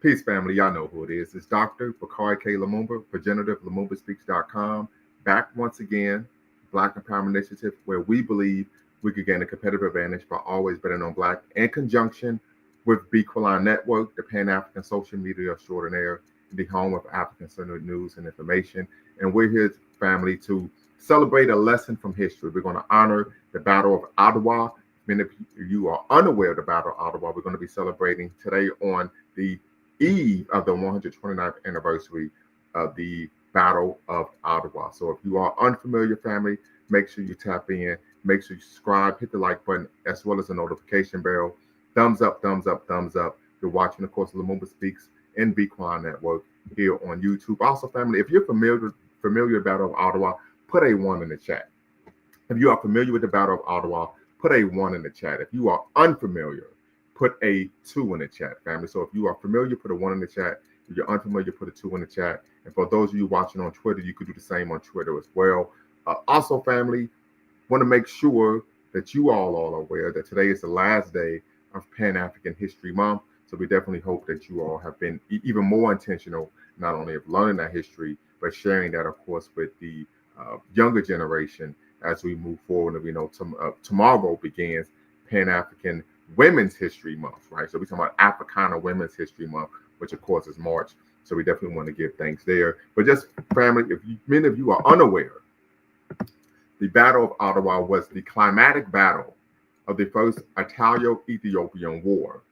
Peace, family. Y'all know who it is. It's Dr. Bakari K. Lumumba, progenitor of LumumbaSpeaks.com, back once again, Black Empowerment Initiative, where we believe we could gain a competitive advantage by always betting on Black in conjunction with Bequaline Network, the Pan-African social media extraordinaire, the home of African-centered news and information. And we're here, family, to celebrate a lesson from history. We're going to honor the Battle of Adwa. Many of you are unaware of the Battle of Adwa. We're going to be celebrating today on the eve of the 129th anniversary of the Battle of Adwa. So if you are unfamiliar, family, make sure you tap in, make sure you subscribe, hit the like button, as well as the notification bell. Thumbs up, thumbs up, thumbs up. You're watching, of course, Lumumba Speaks and Bequaline Network here on YouTube. Also, family, if you're familiar with the Battle of Adwa, put a 1 in the chat. If you are familiar with the Battle of Adwa, put a 1 in the chat. If you are unfamiliar, put a 2 in the chat, family. So if you are familiar, put a 1 in the chat. If you're unfamiliar, put a 2 in the chat. And for those of you watching on Twitter, you could do the same on Twitter as well. Also, family, want to make sure that you all are aware that today is the last day of Pan-African History Month. So we definitely hope that you all have been even more intentional, not only of learning that history, but sharing that, of course, with the younger generation as we move forward. And we know tomorrow begins Pan-African Women's History Month, right? So we're talking about Africana Women's History Month, which of course is March. So we definitely want to give thanks there. But just family, many of you are unaware, the Battle of Adwa was the climatic battle of the first Italo-Ethiopian War,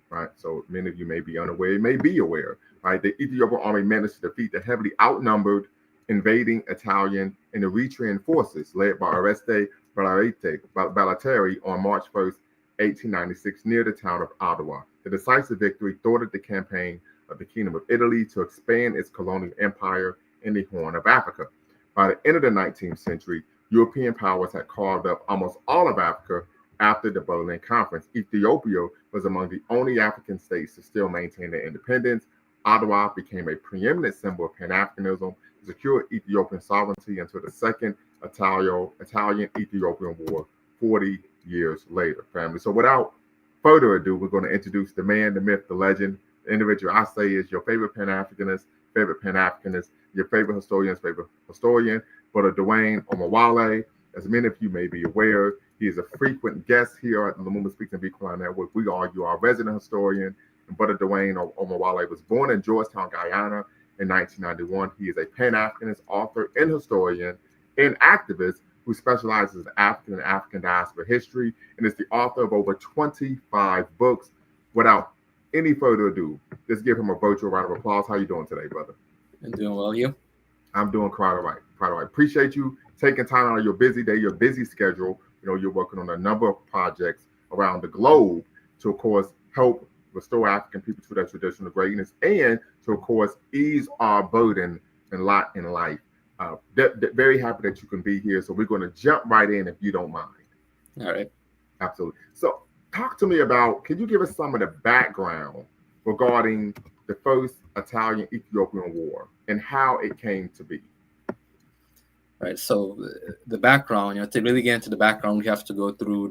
right? So many of you may be unaware, may be aware, right? The Ethiopian army managed to defeat the heavily outnumbered invading Italian and Eritrean forces led by Oreste Balatteri on March 1st, 1896, near the town of Adwa. The decisive victory thwarted the campaign of the Kingdom of Italy to expand its colonial empire in the Horn of Africa. By the end of the 19th century, European powers had carved up almost all of Africa after the Berlin Conference. Ethiopia was among the only African states to still maintain their independence. Adwa became a preeminent symbol of Pan-Africanism, secured Ethiopian sovereignty until the Second Italo-Ethiopian War 40 years later, family. So without further ado, we're going to introduce the man, the myth, the legend, the individual I say is your favorite Pan-Africanist, your favorite historian, Brother Dwayne Omawale. As many of you may be aware, he is a frequent guest here at the Lumumba Speaks and Bequaline Network. We are our resident historian, and Brother Dwayne Omawale was born in Georgetown, Guyana in 1991. He is a Pan-Africanist author and historian and activist who specializes in African and African diaspora history and is the author of over 25 books. Without any further ado, let's give him a virtual round of applause. How you doing today, brother? I'm doing well, you? I'm doing quite all right. Appreciate you taking time out of your busy day, your busy schedule. You know, you're working on a number of projects around the globe to, of course, help restore African people to their traditional greatness and to, of course, ease our burden and lot in life. Very happy that you can be here. So we're going to jump right in if you don't mind. All right. Absolutely. So talk to me about, can you give us some of the background regarding the first Italian-Ethiopian War and how it came to be? Right. So the background, to really get into the background, we have to go through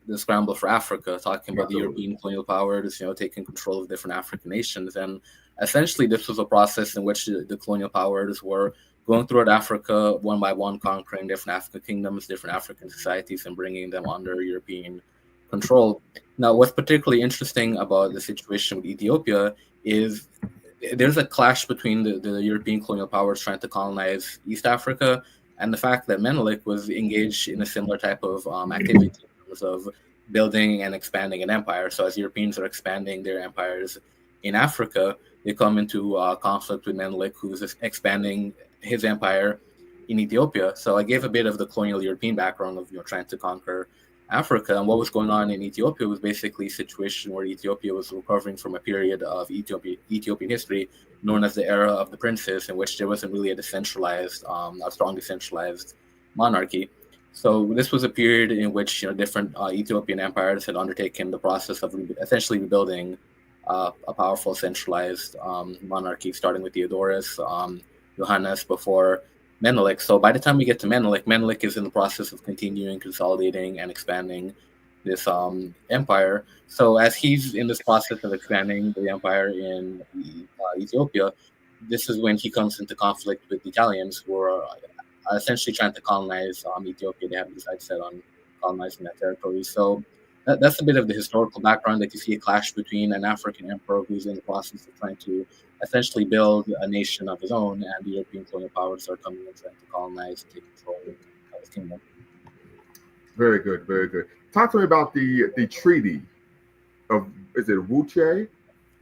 the scramble for Africa, talking about the European colonial powers, taking control of different African nations. And essentially, this was a process in which the colonial powers were going throughout Africa, one by one, conquering different African kingdoms, different African societies, and bringing them under European control. Now, what's particularly interesting about the situation with Ethiopia is there's a clash between the European colonial powers trying to colonize East Africa and the fact that Menelik was engaged in a similar type of activity in terms of building and expanding an empire. So as Europeans are expanding their empires in Africa, they come into conflict with Menelik, who's expanding his empire in Ethiopia. So I gave a bit of the colonial European background of trying to conquer Africa, and what was going on in Ethiopia was basically a situation where Ethiopia was recovering from a period of Ethiopian history known as the era of the princes, in which there wasn't really a strong decentralized monarchy. So this was a period in which different Ethiopian empires had undertaken the process of essentially rebuilding a powerful centralized monarchy, starting with Theodorus, Johannes before Menelik. So by the time we get to Menelik is in the process of continuing, consolidating, and expanding this empire. So as he's in this process of expanding the empire in Ethiopia, this is when he comes into conflict with the Italians, who are essentially trying to colonize Ethiopia. They have this set on colonizing that territory. So that's a bit of the historical background, that you see a clash between an African emperor who's in the process of trying to essentially build a nation of his own, and the European colonial powers are coming and trying to colonize and take control of his kingdom. Very good, very good. Talk to me about the treaty of, is it Wuche?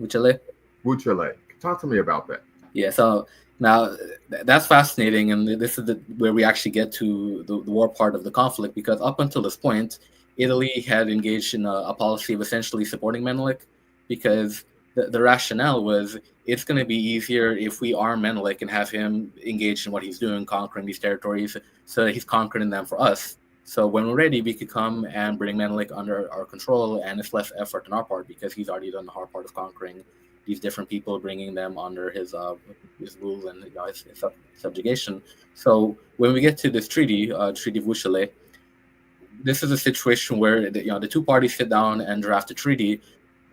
Wuchele? Wuchele. Talk to me about that. Yeah, so now that's fascinating, and this is where we actually get to the war part of the conflict, because up until this point, Italy had engaged in a policy of essentially supporting Menelik, because the rationale was it's going to be easier if we arm Menelik and have him engaged in what he's doing, conquering these territories, so that he's conquering them for us. So when we're ready, we could come and bring Menelik under our control, and it's less effort on our part because he's already done the hard part of conquering these different people, bringing them under his rule and his subjugation. So when we get to this treaty, Treaty of Wuchele, this is a situation where the two parties sit down and draft a treaty.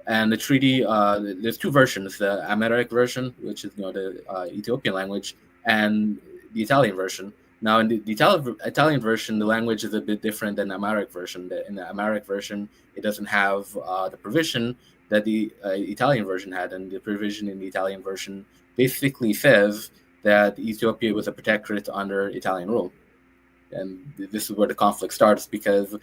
And the treaty, there's two versions: the Amharic version, which is the Ethiopian language, and the Italian version. Now, in the Italian version, the language is a bit different than the Amharic version. In the Amharic version, it doesn't have the provision that the Italian version had, and the provision in the Italian version basically says that Ethiopia was a protectorate under Italian rule. And this is where the conflict starts, because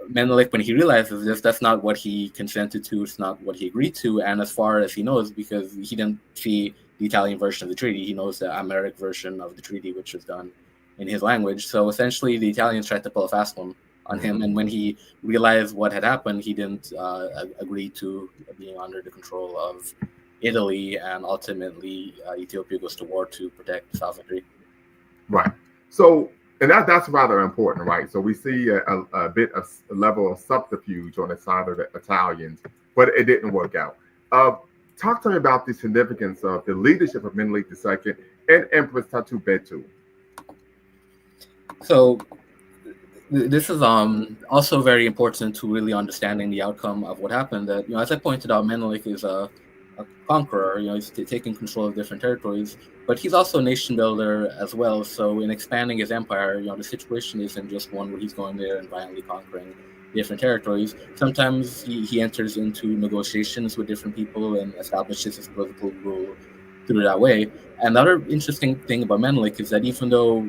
Menelik, when he realizes this, that's not what he consented to, it's not what he agreed to, and as far as he knows, because he didn't see the Italian version of the treaty, he knows the Amharic version of the treaty, which was done in his language. So essentially, the Italians tried to pull a fast one on him, and when he realized what had happened, he didn't agree to being under the control of Italy, and ultimately Ethiopia goes to war to protect sovereignty. Right. So, and that's rather important, right? So we see a bit of a level of subterfuge on the side of the Italians, but it didn't work out. Talk to me about the significance of the leadership of Menelik II and Empress Tatu Betu. So this is also very important to really understanding the outcome of what happened. That as I pointed out, Menelik is a conqueror. He's taking control of different territories, but he's also a nation builder as well. So in expanding his empire, the situation isn't just one where he's going there and violently conquering different territories. Sometimes he enters into negotiations with different people and establishes his political rule through that way. And the other interesting thing about Menelik is that even though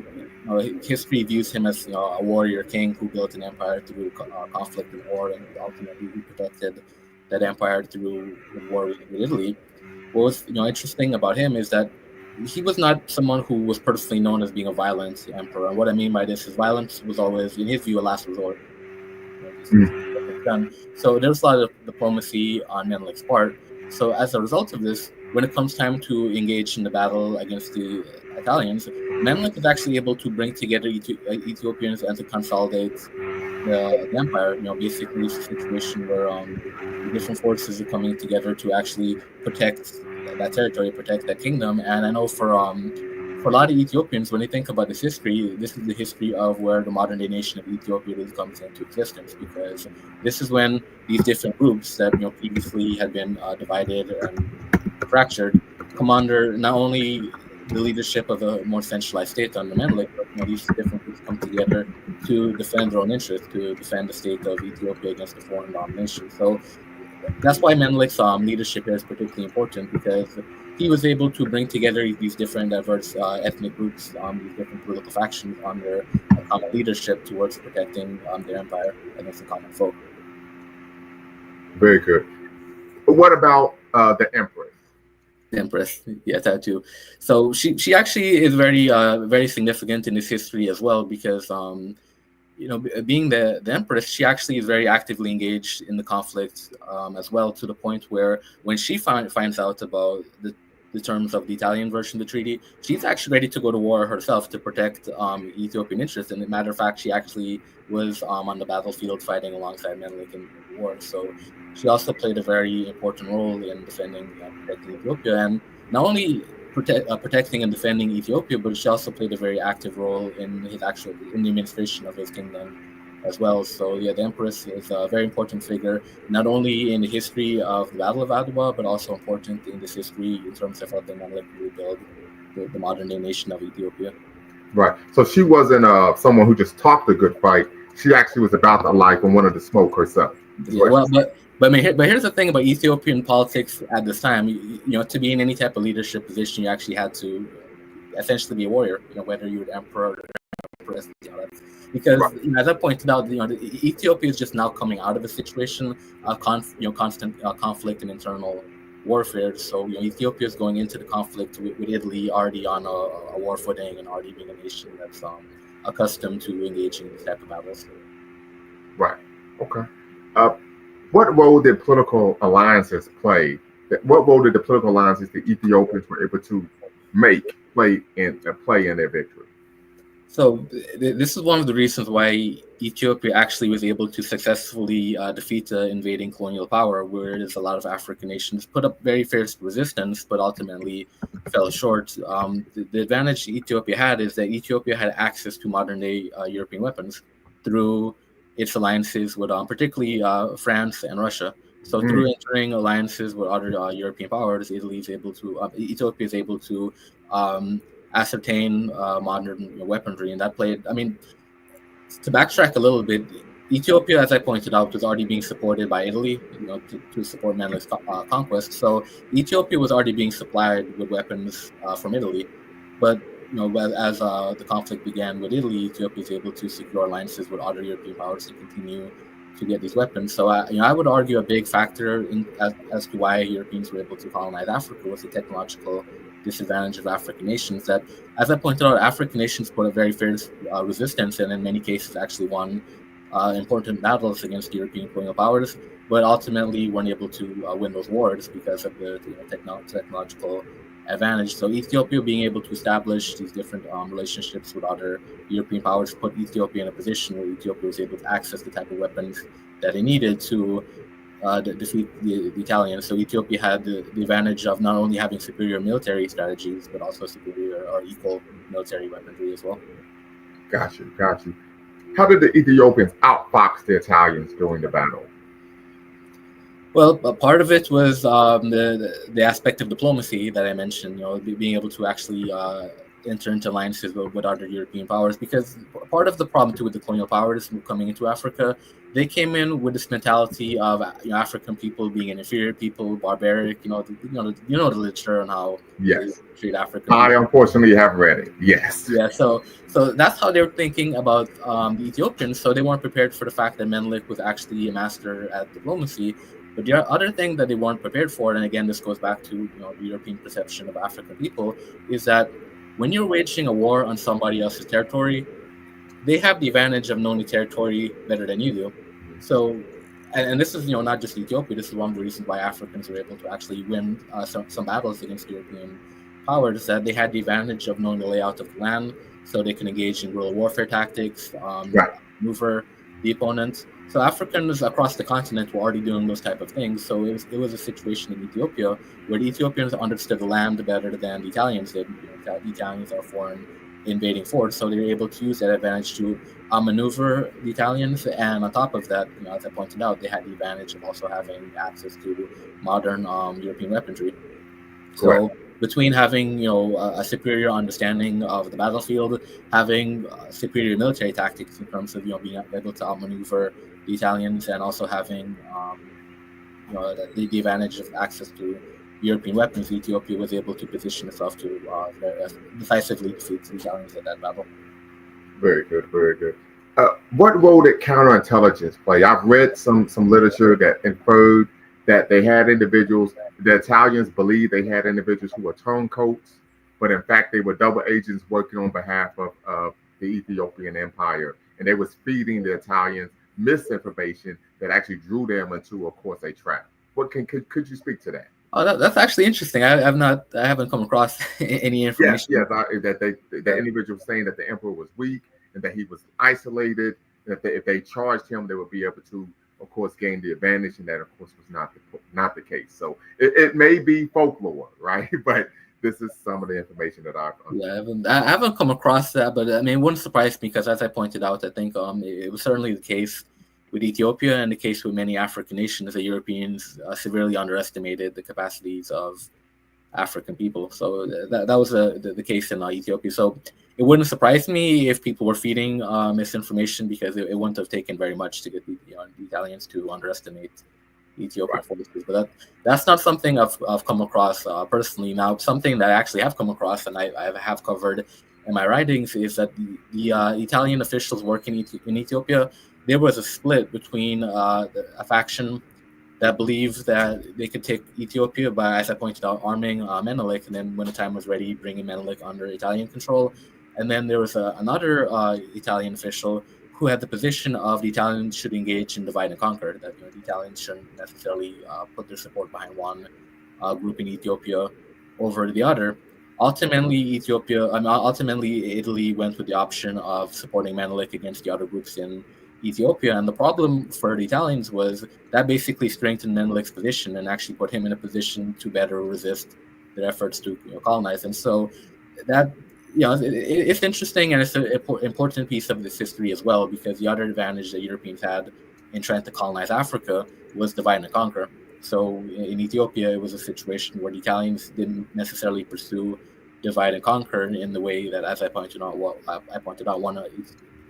history views him as a warrior king who built an empire through conflict and war, and ultimately he protected that empire through the war with Italy, what was interesting about him is that he was not someone who was personally known as being a violent emperor. And what I mean by this is violence was always, in his view, a last resort. So there's a lot of diplomacy on Menelik's part. So as a result of this, when it comes time to engage in the battle against the Italians, Menelik is actually able to bring together Ethiopians and to consolidate the empire. Basically it's a situation where different forces are coming together to actually protect that territory, protect that kingdom. And I know for a lot of Ethiopians, when they think about this is the history of where the modern day nation of Ethiopia really comes into existence, because this is when these different groups that previously had been divided and fractured come under not only the leadership of a more centralized state under Menelik, but these different groups come together to defend their own interests, to defend the state of Ethiopia against the foreign domination. So that's why Menelik's leadership here is particularly important, because he was able to bring together these different diverse ethnic groups, these different political factions under a common leadership towards protecting their empire against the common foe. Very good. But what about the Empress? The Empress, yes, that too. So she actually is very significant in this history as well, because being the Empress, she actually is very actively engaged in the conflict as well, to the point where when she finds out about the terms of the Italian version of the treaty, she's actually ready to go to war herself to protect Ethiopian interests. And as a matter of fact, she actually was on the battlefield fighting alongside Menelik in the war. So she also played a very important role in defending and protecting Ethiopia, and not only protecting and defending Ethiopia, but she also played a very active role in the administration of his kingdom as well. So yeah, the Empress is a very important figure, not only in the history of the Battle of Adwa, but also important in this history in terms of helping Menelik rebuild the modern day nation of Ethiopia. Right. So she wasn't someone who just talked a good fight. She actually was about the life and wanted to smoke herself. Yeah, well, but here's the thing about Ethiopian politics at this time. To be in any type of leadership position, you actually had to essentially be a warrior. Whether you were emperor or empress, because as I pointed out, Ethiopia is just now coming out of a situation of constant conflict and internal warfare. So Ethiopia is going into the conflict with Italy already on a war footing and already being a nation that's accustomed to engaging in this type of battles. Right. Okay. What role did political alliances play? What role did the political alliances the Ethiopians were able to play in their victory? So this is one of the reasons why Ethiopia actually was able to successfully defeat the invading colonial power, whereas a lot of African nations put up very fierce resistance, but ultimately fell short. The advantage Ethiopia had is that Ethiopia had access to modern-day European weapons through its alliances with particularly France and Russia. So through entering alliances with other European powers, Ethiopia is able to ascertain modern weaponry, and that played. I mean, to backtrack a little bit, Ethiopia, as I pointed out, was already being supported by Italy, to support Menelik's conquest. So Ethiopia was already being supplied with weapons from Italy, but as the conflict began with Italy, Ethiopia was able to secure alliances with other European powers to continue to get these weapons. So I would argue a big factor as to why Europeans were able to colonize Africa was the technological disadvantage of African nations. That, as I pointed out, African nations put a very fierce resistance, and in many cases actually won important battles against European colonial powers, but ultimately weren't able to win those wars because of the technological advantage. So Ethiopia being able to establish these different relationships with other European powers put Ethiopia in a position where Ethiopia was able to access the type of weapons that it needed to defeat the Italians. So Ethiopia had the advantage of not only having superior military strategies, but also superior or equal military weaponry as well. Gotcha. How did the Ethiopians outfox the Italians during the battle? Well, part of it was the aspect of diplomacy that I mentioned. Being able to actually enter into alliances with other European powers, because part of the problem too with the colonial powers coming into Africa, they came in with this mentality of African people being an inferior people, barbaric. The literature on how they treat African people. I unfortunately have read it. Yes. Yeah. So that's how they were thinking about the Ethiopians. So they weren't prepared for the fact that Menelik was actually a master at diplomacy. But the other thing that they weren't prepared for, and again, this goes back to the European perception of African people, is that when you're waging a war on somebody else's territory, they have the advantage of knowing the territory better than you do. So, and this is not just Ethiopia. This is one of the reasons why Africans were able to actually win some battles against European powers. That they had the advantage of knowing the layout of the land, so they can engage in guerrilla warfare tactics, maneuver the opponent. So Africans across the continent were already doing those type of things. So it was a situation in Ethiopia where the Ethiopians understood the land better than the Italians did. The Italians are foreign invading force, so they were able to use that advantage to maneuver the Italians. And on top of that, as I pointed out, they had the advantage of also having access to modern European weaponry. So between having a superior understanding of the battlefield, having superior military tactics in terms of being able to outmaneuver the Italians, and also having the advantage of access to European weapons, Ethiopia was able to position itself to decisively defeat the Italians in that battle. Very good. What role did counterintelligence play? I've read some literature that inferred that they had individuals. The Italians believed they had individuals who were turncoats, but in fact they were double agents working on behalf of the Ethiopian Empire, and they was feeding the Italians misinformation that actually drew them into, of course, a trap. Could you speak to that? Oh, that's actually interesting. I haven't come across any information. Yes, the individual was saying that the emperor was weak and that he was isolated. That if they charged him, they would be able to, of course, gain the advantage, and that, of course, was not the case. So it may be folklore, right? But This is some of the information that I've Yeah, I haven't come across that, but I mean, it wouldn't surprise me because, as I pointed out, I think it was certainly the case with Ethiopia and the case with many African nations. The Europeans severely underestimated the capacities of African people. So that was the case in Ethiopia. So it wouldn't surprise me if people were feeding misinformation, because it wouldn't have taken very much to get the Italians to underestimate Ethiopian forces. But that's not something I've come across personally. Now, something that I actually have come across and I have covered in my writings is that the Italian officials working in Ethiopia, there was a split between a faction that believed that they could take Ethiopia by, as I pointed out, arming Menelik, and then when the time was ready, bringing Menelik under Italian control. And then there was another Italian official who had the position of the Italians should engage in divide and conquer, that the Italians shouldn't necessarily put their support behind one group in Ethiopia over the other. Ultimately, Italy went with the option of supporting Menelik against the other groups in Ethiopia. And the problem for the Italians was that basically strengthened Menelik's position and actually put him in a position to better resist their efforts to colonize. And so that, it's interesting, and it's an important piece of this history as well, because the other advantage that Europeans had in trying to colonize Africa was divide and conquer. So in Ethiopia, it was a situation where the Italians didn't necessarily pursue divide and conquer in the way that, as I pointed out, one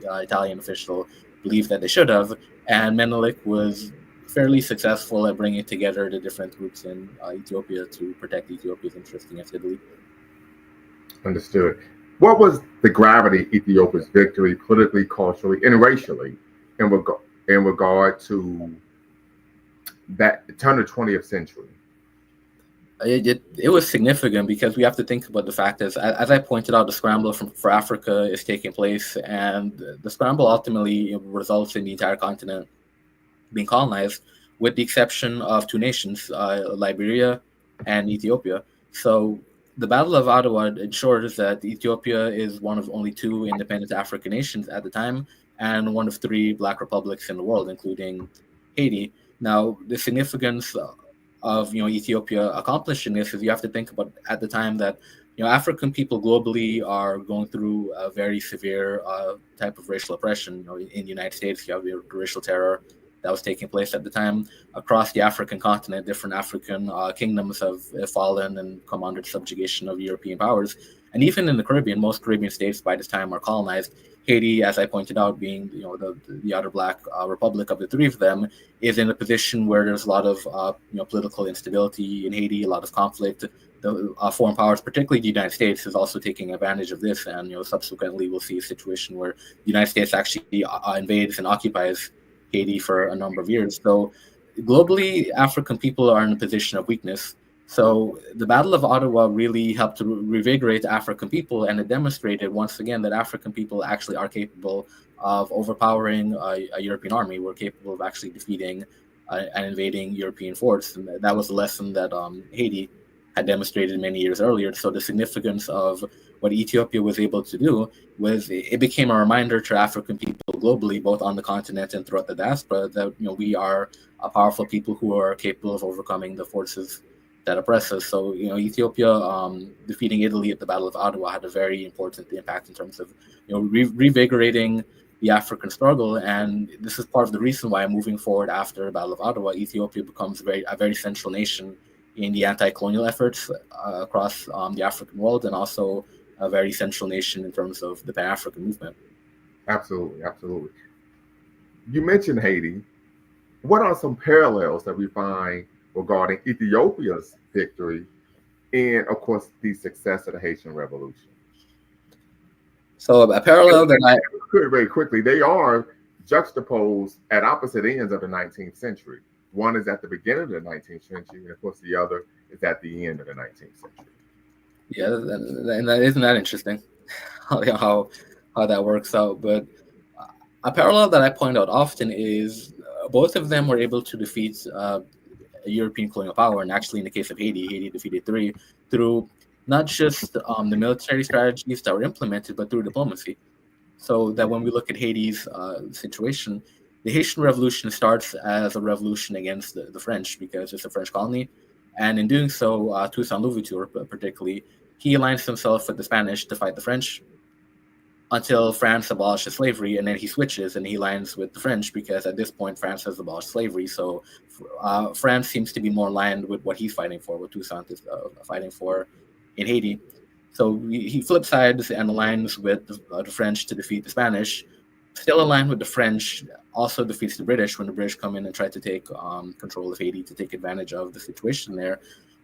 Italian official believed that they should have, and Menelik was fairly successful at bringing together the different groups in Ethiopia to protect Ethiopia's interests against Italy. Understood. What was the gravity of Ethiopia's victory politically, culturally, and racially in regard to that turn of the 20th century? It was significant because we have to think about the fact that, as I pointed out, the scramble for Africa is taking place, and the scramble ultimately results in the entire continent being colonized, with the exception of two nations, Liberia and Ethiopia. So the Battle of Adwa ensures that Ethiopia is one of only two independent African nations at the time, and one of three Black republics in the world, including Haiti. Now, the significance of Ethiopia accomplishing this is you have to think about at the time that African people globally are going through a very severe type of racial oppression. In the United States, you have the racial terror that was taking place at the time. Across the African continent, different African kingdoms have fallen and come under the subjugation of European powers. And even in the Caribbean, most Caribbean states by this time are colonized. Haiti, as I pointed out, being the other Black republic of the three of them, is in a position where there's a lot of political instability in Haiti, a lot of conflict. The foreign powers, particularly the United States, is also taking advantage of this, and subsequently we'll see a situation where the United States actually invades and occupies Haiti for a number of years. So globally, African people are in a position of weakness. So the Battle of Adwa really helped to revigorate African people, and it demonstrated once again that African people actually are capable of overpowering a European army. We're capable of actually defeating an invading European force. And that was a lesson that Haiti had demonstrated many years earlier. So the significance of what Ethiopia was able to do was it became a reminder to African people globally, both on the continent and throughout the diaspora, that we are a powerful people who are capable of overcoming the forces that oppress us. So Ethiopia defeating Italy at the Battle of Adwa had a very important impact in terms of revigorating the African struggle, and this is part of the reason why moving forward after the Battle of Adwa, Ethiopia becomes a very central nation in the anti-colonial efforts across the African world, and also a very central nation in terms of the Pan-African movement. Absolutely, absolutely. You mentioned Haiti. What are some parallels that we find regarding Ethiopia's victory and, of course, the success of the Haitian Revolution? So a parallel that I very quickly, they are juxtaposed at opposite ends of the 19th century. One is at the beginning of the 19th century, and of course the other is at the end of the 19th century. Yeah, and isn't that interesting how that works out? But a parallel that I point out often is both of them were able to defeat a European colonial power, and actually in the case of Haiti defeated three through not just the military strategies that were implemented, but through diplomacy. So that when we look at Haiti's situation, the Haitian Revolution starts as a revolution against the French, because it's a French colony. And in doing so, Toussaint Louverture particularly he aligns himself with the Spanish to fight the French until France abolishes slavery, and then he switches and he aligns with the French because at this point France has abolished slavery. So France seems to be more aligned with what he's fighting for, what Toussaint is fighting for in Haiti. So he flips sides and aligns with the French to defeat the Spanish. Still aligned with the French, also defeats the British when the British come in and try to take control of Haiti to take advantage of the situation there.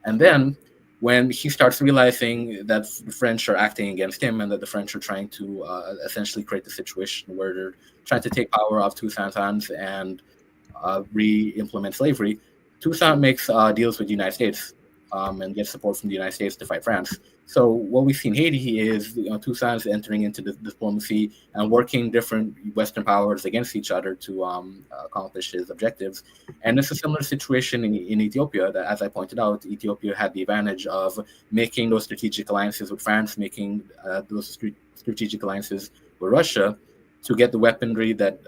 And then when he starts realizing that the French are acting against him and that the French are trying to essentially create the situation where they're trying to take power off Toussaint's hands and re-implement slavery, Toussaint makes deals with the United States and gets support from the United States to fight France. So what we see in Haiti is Toussaint entering into the diplomacy and working different Western powers against each other to accomplish his objectives. And it's a similar situation in Ethiopia. That, as I pointed out, Ethiopia had the advantage of making those strategic alliances with France, making those strategic alliances with Russia to get the weaponry that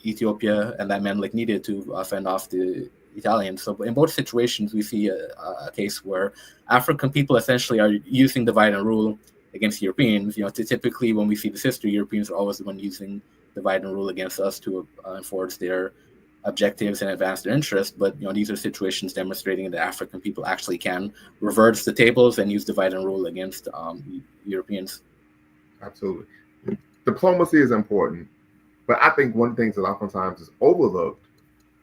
Ethiopia and that Menelik needed to fend off the Italians. So in both situations, we see a case where African people essentially are using divide and rule against Europeans. Typically when we see this history, Europeans are always the one using divide and rule against us to enforce their objectives and advance their interests. But these are situations demonstrating that African people actually can reverse the tables and use divide and rule against Europeans. Absolutely. Diplomacy is important, but I think one of the things that oftentimes is overlooked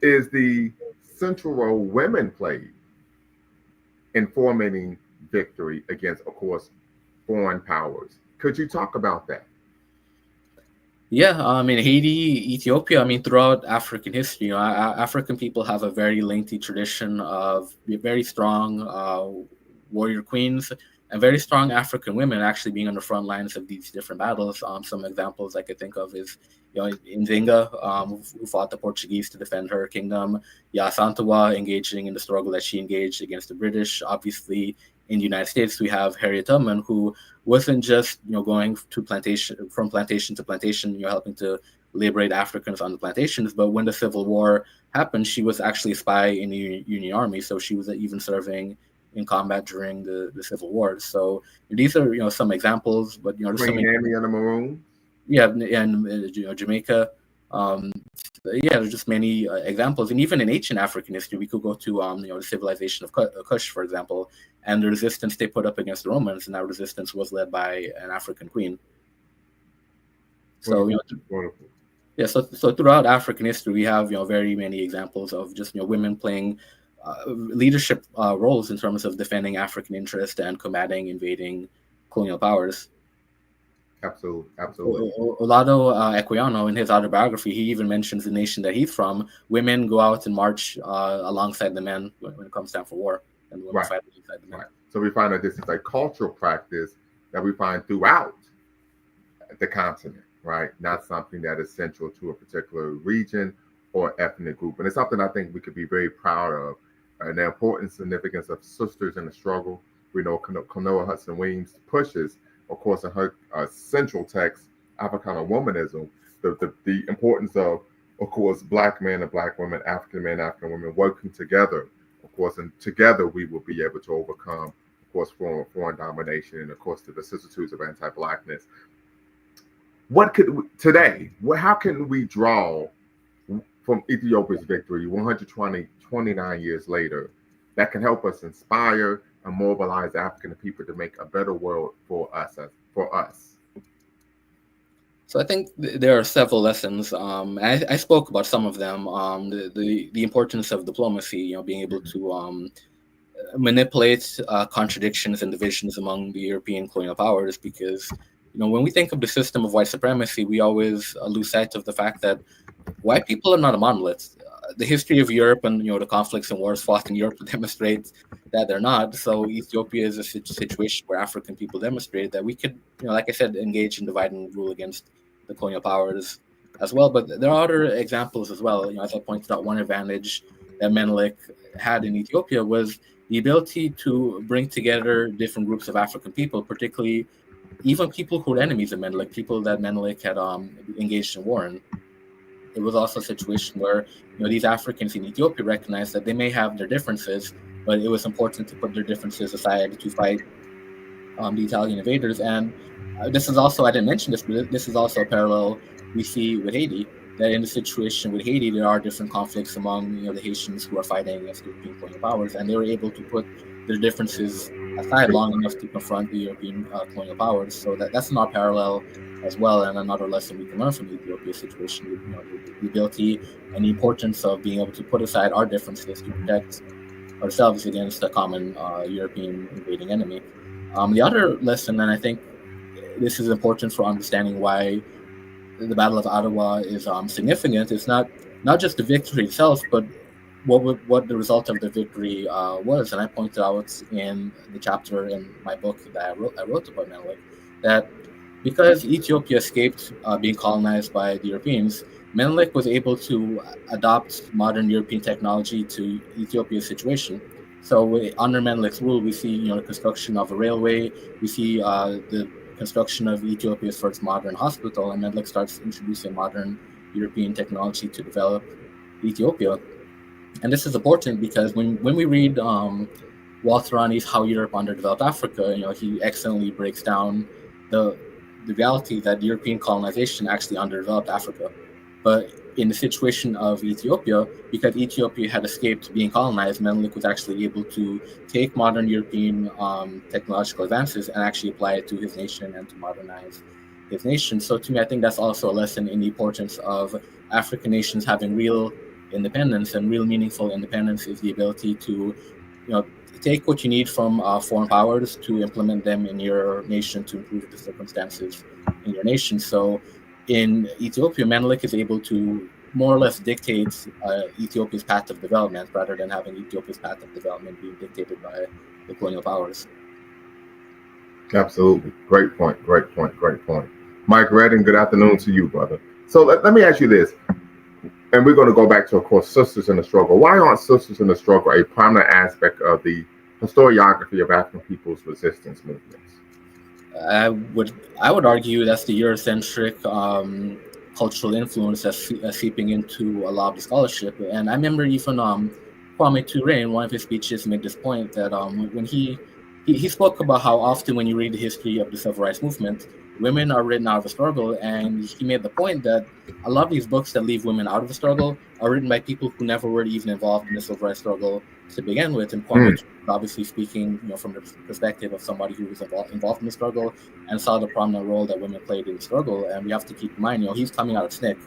is the central role women played in forming victory against, of course, foreign powers. Could you talk about that? Yeah, in Haiti, Ethiopia, throughout African history, African people have a very lengthy tradition of very strong warrior queens and very strong African women actually being on the front lines of these different battles. Some examples I could think of is, Nzinga, who fought the Portuguese to defend her kingdom. Santawa engaging in the struggle that she engaged against the British. Obviously, in the United States, we have Harriet Tubman, who wasn't just going to from plantation to plantation, helping to liberate Africans on the plantations. But when the Civil War happened, she was actually a spy in the Union Army, so she was even serving in combat during the Civil War. So these are some examples, but Queen Anne and the Maroon. Yeah, and Jamaica. There's just many examples, and even in ancient African history, we could go to the civilization of Kush, for example, and the resistance they put up against the Romans, and that resistance was led by an African queen. So wonderful. Yeah, so throughout African history, we have very many examples of just women playing leadership roles in terms of defending African interest and combating invading colonial powers. Absolutely. Olado Equiano, in his autobiography, he even mentions the nation that he's from. Women go out and march alongside the men when it comes time for war, and the women fight alongside the men. Right. So we find that this is a cultural practice that we find throughout the continent, right? Not something that is central to a particular region or ethnic group. And it's something I think we could be very proud of. And the important significance of sisters in the struggle. We know Kanoa Hudson Weems pushes, of course, in her central text, Africana Womanism, the importance of course, Black men and Black women, African men, African women working together, of course, and together we will be able to overcome, of course, foreign domination and, of course, the vicissitudes of anti-Blackness. How can we draw from Ethiopia's victory 129 years later that can help us inspire and mobilize African people to make a better world for us? So I think there are several lessons. I spoke about some of them. The importance of diplomacy, being able to manipulate contradictions and divisions among the European colonial powers, because when we think of the system of white supremacy, we always lose sight of the fact that white people are not a monolith. The history of Europe and the conflicts and wars fought in Europe demonstrate that they're not. So Ethiopia is a situation where African people demonstrated that we could, like I said, engage in divide and rule against the colonial powers as well. But there are other examples as well. As I pointed out, one advantage that Menelik had in Ethiopia was the ability to bring together different groups of African people, particularly even people who were enemies of Menelik, people that Menelik had engaged in war in. It was also a situation where these Africans in Ethiopia recognized that they may have their differences, but it was important to put their differences aside to fight the Italian invaders. And this is also, I didn't mention this, but this is also a parallel we see with Haiti. That in the situation with Haiti, there are different conflicts among the Haitians who are fighting against European colonial powers, and they were able to put their differences aside long enough to confront the European colonial powers. So that's not parallel as well, and another lesson we can learn from the Ethiopia situation. The ability and the importance of being able to put aside our differences to protect ourselves against a common European invading enemy. The other lesson, and I think this is important for understanding why the Battle of Adwa is significant, is not just the victory itself, but what the result of the victory was. And I pointed out in the chapter in my book that I wrote about Menelik that because Ethiopia escaped being colonized by the Europeans, Menelik was able to adopt modern European technology to Ethiopia's situation. So under Menelik's rule, we see the construction of a railway, we see the construction of Ethiopia's first modern hospital, and Menelik starts introducing modern European technology to develop Ethiopia. And this is important because when we read Walter Rani's How Europe Underdeveloped Africa, he excellently breaks down the reality that European colonization actually underdeveloped Africa. But in the situation of Ethiopia, because Ethiopia had escaped being colonized, Menelik was actually able to take modern European technological advances and actually apply it to his nation and to modernize his nation. So to me, I think that's also a lesson in the importance of African nations having real independence, and real meaningful independence is the ability to take what you need from foreign powers to implement them in your nation to improve the circumstances in your nation. So in Ethiopia, Menelik is able to more or less dictate Ethiopia's path of development rather than having Ethiopia's path of development being dictated by the colonial powers. Absolutely. Great point. Mike Redden, good afternoon to you, brother. So let me ask you this. And we're going to go back to, of course, Sisters in the Struggle. Why aren't Sisters in the Struggle a prominent aspect of the historiography of African people's resistance movements? I would argue that's the Eurocentric cultural influence that's seeping into a lot of the scholarship. And I remember even Kwame Ture in one of his speeches made this point that when he spoke about how often when you read the history of the civil rights movement, women are written out of the struggle, and he made the point that a lot of these books that leave women out of the struggle are written by people who never were even involved in the civil rights struggle to begin with. And Kwame was obviously speaking, from the perspective of somebody who was involved in the struggle and saw the prominent role that women played in the struggle. And we have to keep in mind, he's coming out of SNCC,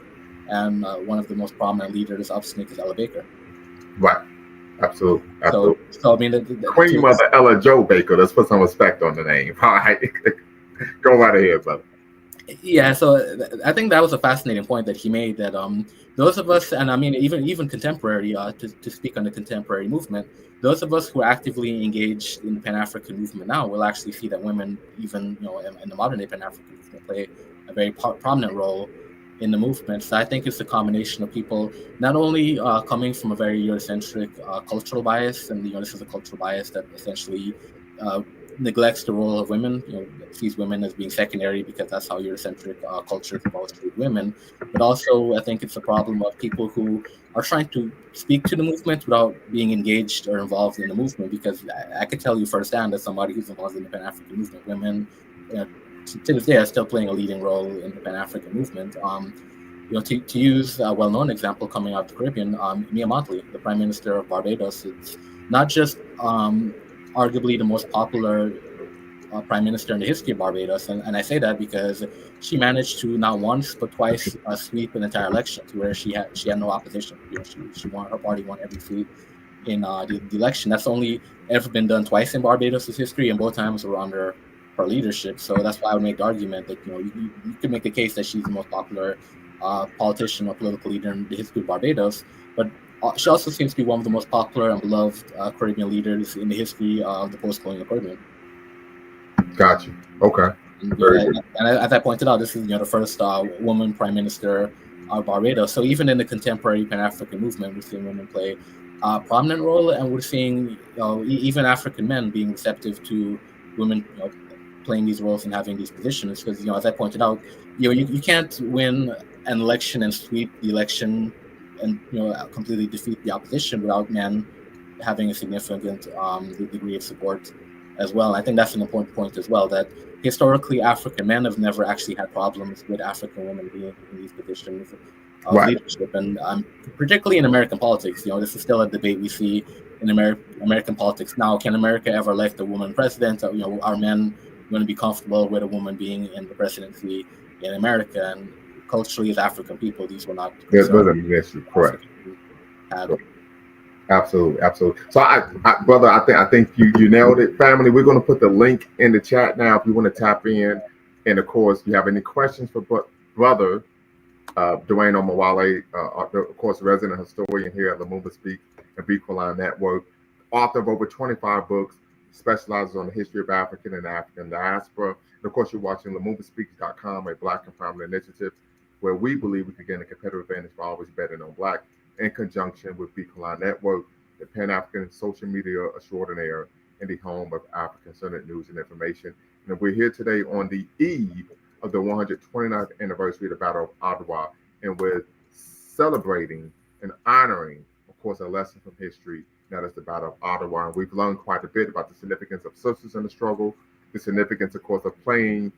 and one of the most prominent leaders of SNCC is Ella Baker. Right. Absolutely. So I mean, Queen Mother Ella Jo Baker. Let's put some respect on the name. All right. Go right ahead, brother. Yeah, so I think that was a fascinating point that he made, that those of us, and I mean even contemporary, to speak on the contemporary movement, those of us who are actively engaged in the Pan-African movement now will actually see that women, even in the modern day Pan-African movement, play a very prominent role in the movement. So I think it's a combination of people not only coming from a very Eurocentric cultural bias, and this is a cultural bias that essentially neglects the role of women, sees women as being secondary because that's how Eurocentric culture has treated women. But also, I think it's a problem of people who are trying to speak to the movement without being engaged or involved in the movement. Because I could tell you firsthand, as somebody who's involved in the Pan-African movement, women to this day are still playing a leading role in the Pan-African movement. To use a well-known example coming out of the Caribbean, Mia Mottley, the Prime Minister of Barbados, it's not just arguably the most popular prime minister in the history of Barbados, and I say that because she managed to not once but twice sweep an entire election to where she had no opposition. She won, her party won every seat in the election. That's only ever been done twice in Barbados' history, and both times were under her leadership. So that's why I would make the argument that you could make the case that she's the most popular politician or political leader in the history of Barbados, but she also seems to be one of the most popular and beloved Caribbean leaders in the history of the post-colonial Caribbean. Gotcha. Okay. And as I pointed out, this is the first woman prime minister of Barbados. So even in the contemporary Pan-African movement, we're seeing women play a prominent role, and we're seeing even African men being receptive to women playing these roles and having these positions. Because as I pointed out, you can't win an election and sweep the election and completely defeat the opposition without men having a significant degree of support as well. And I think that's an important point as well, that historically African men have never actually had problems with African women being in these positions of Right. leadership, and particularly in American politics. This is still a debate we see in American politics now. Can America ever elect a woman president? Are men going to be comfortable with a woman being in the presidency in America? And culturally, as African people, these were not It concerns wasn't an issue. Correct. African had. Absolutely, absolutely. So, brother, I think you nailed it. Family, we're going to put the link in the chat now if you want to tap in. And of course, if you have any questions for brother Dwayne Omawale, of course, resident historian here at Lumumba Speak and Bequaline Network, author of over 25 books, specializes on the history of African and African diaspora. And of course, you're watching LumumbaSpeaks.com, a Black empowerment initiative where we believe we can gain a competitive advantage by always betting on Black, in conjunction with Bequaline Network, the Pan-African social media extraordinaire, and the home of African-centered news and information. And we're here today on the eve of the 129th anniversary of the Battle of Adwa, and we're celebrating and honoring, of course, a lesson from history, that is the Battle of Adwa. And we've learned quite a bit about the significance of sisters in the struggle, the significance, of course, of playing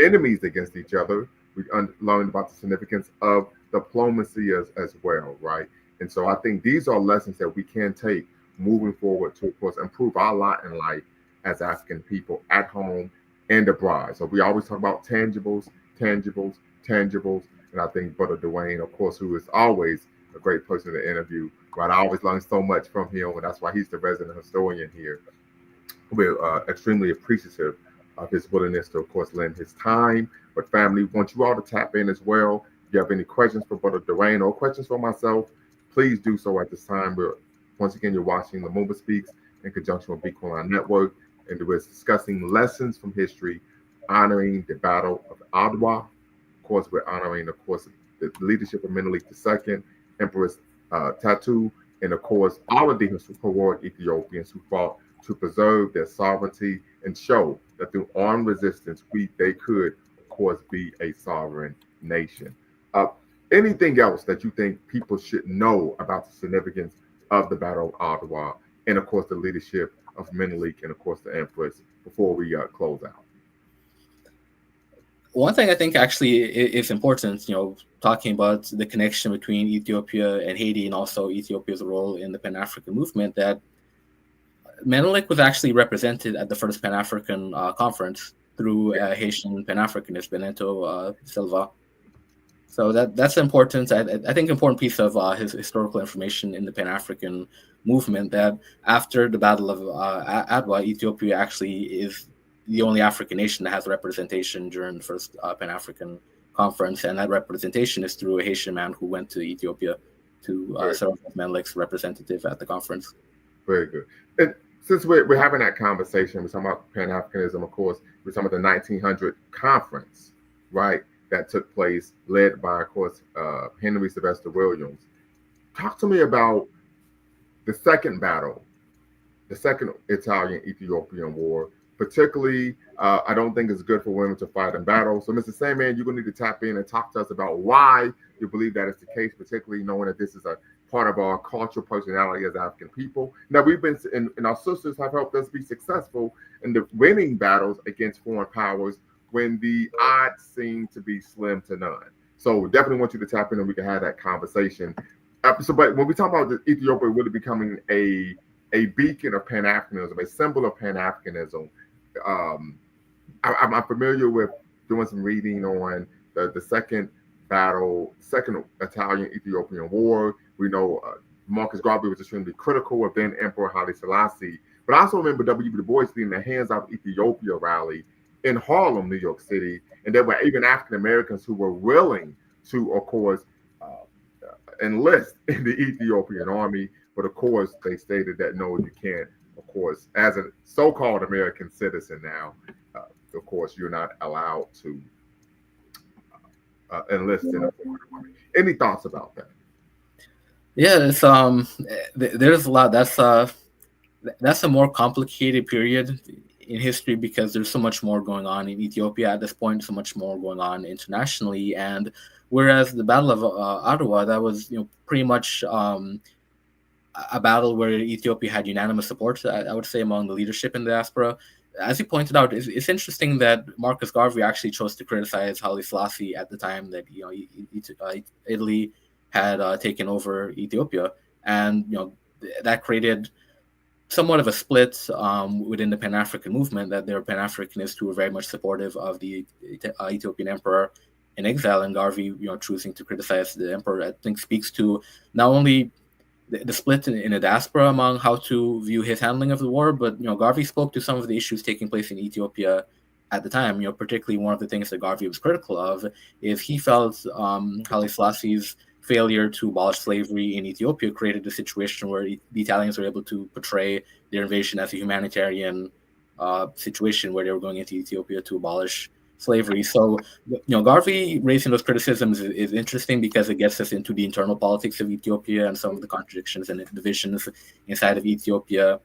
enemies against each other. We've learned about the significance of diplomacy as well, right? And so I think these are lessons that we can take moving forward to, of course, improve our lot in life as African people at home and abroad. So we always talk about tangibles, tangibles, tangibles. And I think Brother Dwayne, of course, who is always a great person to interview, right? I always learn so much from him, and that's why he's the resident historian here. We're extremely appreciative of his willingness to, of course, lend his time. But family, want you all to tap in as well. If you have any questions for Brother Dwayne or questions for myself, please do so at this time. Once again, you're watching Lumumba Speaks in conjunction with Bequaline Network, and we're discussing lessons from history, honoring the Battle of Adwa. Of course, we're honoring, of course, the leadership of Menelik II, Empress Tatu, and of course, all of the heroic Ethiopians who fought to preserve their sovereignty and show that through armed resistance, they could, of course, be a sovereign nation. Anything else that you think people should know about the significance of the Battle of Adwa, and of course the leadership of Menelik and of course the Empress, before we close out? One thing I think actually is important, talking about the connection between Ethiopia and Haiti, and also Ethiopia's role in the Pan-African movement, that Menelik was actually represented at the first Pan-African conference through Haitian Pan-Africanist Benito Silva. So that's important. I think important piece of his historical information in the Pan-African movement, that after the Battle of Adwa, Ethiopia actually is the only African nation that has representation during the first Pan-African conference, and that representation is through a Haitian man who went to Ethiopia to serve as Menelik's representative at the conference. Very good. And since we're having that conversation, we're talking about Pan-Africanism, of course, we're talking about the 1900 conference, right? That took place, led by, of course, Henry Sylvester Williams. Talk to me about the second battle, the second Italo-Ethiopian War. Particularly, I don't think it's good for women to fight in battle. So, Mr. Sandman, you're going to need to tap in and talk to us about why you believe that is the case, particularly knowing that this is a part of our cultural personality as African people. Now, we've been, and our sisters have helped us be successful in the winning battles against foreign powers when the odds seem to be slim to none. So definitely want you to tap in and we can have that conversation. But when we talk about Ethiopia really becoming a beacon of Pan-Africanism, a symbol of Pan-Africanism, I'm familiar with doing some reading on the second Italian-Ethiopian War. We know Marcus Garvey was extremely critical of then Emperor Haile Selassie. But I also remember W.B. Du Bois leading the Hands Off Ethiopia rally in Harlem, New York City, and there were even African Americans who were willing to, of course, enlist in the Ethiopian army. But of course, they stated that no, you can't. Of course, as a so-called American citizen now, of course, you're not allowed to enlist in a foreign army. Any thoughts about that? Yeah, there's a lot. That's a more complicated period in history because there's so much more going on in Ethiopia at this point, so much more going on internationally. And whereas the Battle of Adwa, that was pretty much a battle where Ethiopia had unanimous support, I would say, among the leadership in the diaspora. as you pointed out, it's interesting that Marcus Garvey actually chose to criticize Haile Selassie at the time that Italy had taken over Ethiopia, and that created somewhat of a split within the Pan-African movement, that there were Pan-Africanists who were very much supportive of the Ethiopian emperor in exile, and Garvey, choosing to criticize the emperor, I think speaks to not only the split in the diaspora among how to view his handling of the war, but Garvey spoke to some of the issues taking place in Ethiopia at the time. Particularly one of the things that Garvey was critical of is he felt Haile Selassie's failure to abolish slavery in Ethiopia created a situation where the Italians were able to portray their invasion as a humanitarian situation where they were going into Ethiopia to abolish slavery. So, Garvey raising those criticisms is interesting because it gets us into the internal politics of Ethiopia and some of the contradictions and divisions inside of Ethiopia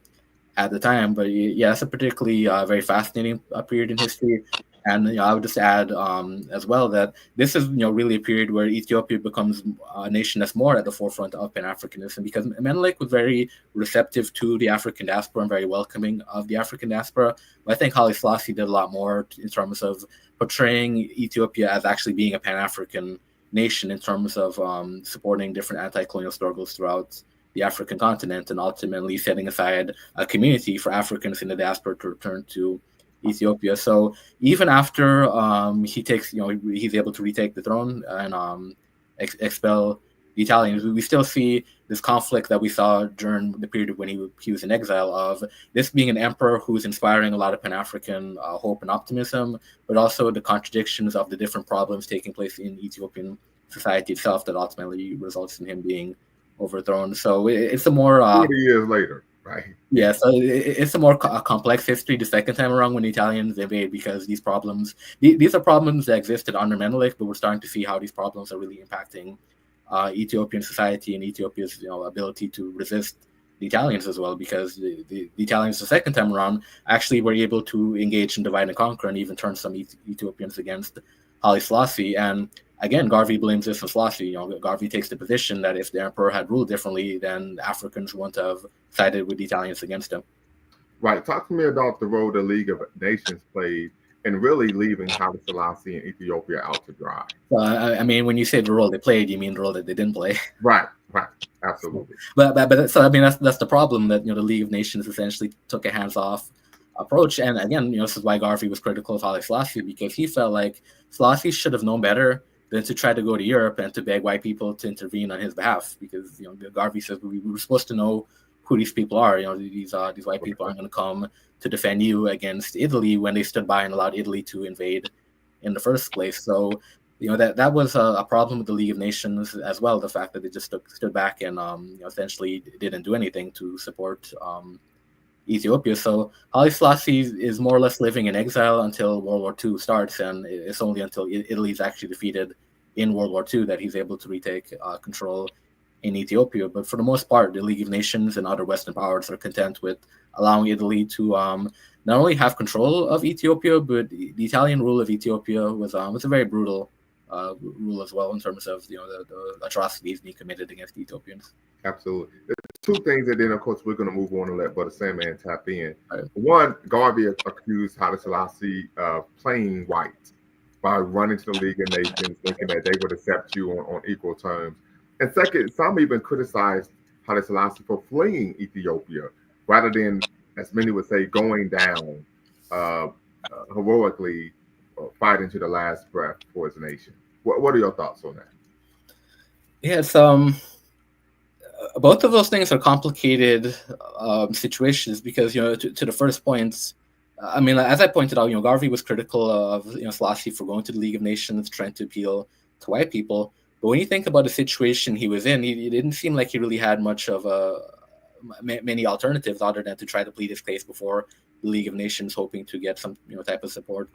at the time. But yeah, it's a particularly very fascinating period in history. And I would just add as well that this is really a period where Ethiopia becomes a nation that's more at the forefront of Pan-Africanism, because Menelik was very receptive to the African diaspora and very welcoming of the African diaspora. But I think Haile Selassie did a lot more in terms of portraying Ethiopia as actually being a Pan-African nation in terms of supporting different anti-colonial struggles throughout the African continent, and ultimately setting aside a community for Africans in the diaspora to return to Ethiopia. So even after he takes, he's able to retake the throne and expel the Italians, we still see this conflict that we saw during the period when he was in exile, of this being an emperor who's inspiring a lot of Pan-African hope and optimism, but also the contradictions of the different problems taking place in Ethiopian society itself that ultimately results in him being overthrown. So it's a more 40 years later. Right. Yeah, so it's a more complex history the second time around when the Italians invade, because these problems, these are problems that existed under Menelik, but we're starting to see how these problems are really impacting Ethiopian society and Ethiopia's ability to resist the Italians as well, because the Italians the second time around actually were able to engage in divide and conquer and even turn some Ethiopians against Haile Selassie. And again, Garvey blames this on Selassie. Garvey takes the position that if the emperor had ruled differently, then the Africans wouldn't have sided with the Italians against him. Right. Talk to me about the role the League of Nations played in really leaving Haile Selassie and Ethiopia out to dry. I mean, when you say the role they played, you mean the role that they didn't play. Right. Absolutely. But so I mean, that's the problem, that the League of Nations essentially took a hands-off approach. And again, this is why Garvey was critical of Haile Selassie, because he felt like Selassie should have known better than to try to go to Europe and to beg white people to intervene on his behalf, because Garvey says we were supposed to know who these people are. These white people aren't going to come to defend you against Italy when they stood by and allowed Italy to invade in the first place. So that was a problem with the League of Nations as well, the fact that they just stood back and essentially didn't do anything to support Ethiopia. So Haile Selassie is more or less living in exile until World War II starts, and it's only until Italy is actually defeated in World War II that he's able to retake control in Ethiopia. But for the most part, the League of Nations and other Western powers are content with allowing Italy to not only have control of Ethiopia, but the Italian rule of Ethiopia was a very brutal rule as well, in terms of the atrocities being committed against Ethiopians. Absolutely. There's two things, and then of course we're going to move on and let Brother Sandman tap in. Right. One, Garvey accused Haile Selassie of playing white by running to the League of Nations, thinking that they would accept you on equal terms. And second, some even criticized Haile Selassie for fleeing Ethiopia rather than, as many would say, going down heroically, fighting to the last breath for his nation. What are your thoughts on that? Yes, both of those things are complicated situations, because to the first points, I mean, as I pointed out, Garvey was critical of Selassie for going to the League of Nations, trying to appeal to white people. But when you think about the situation he was in, he didn't seem like he really had much of many alternatives other than to try to plead his case before the League of Nations, hoping to get some type of support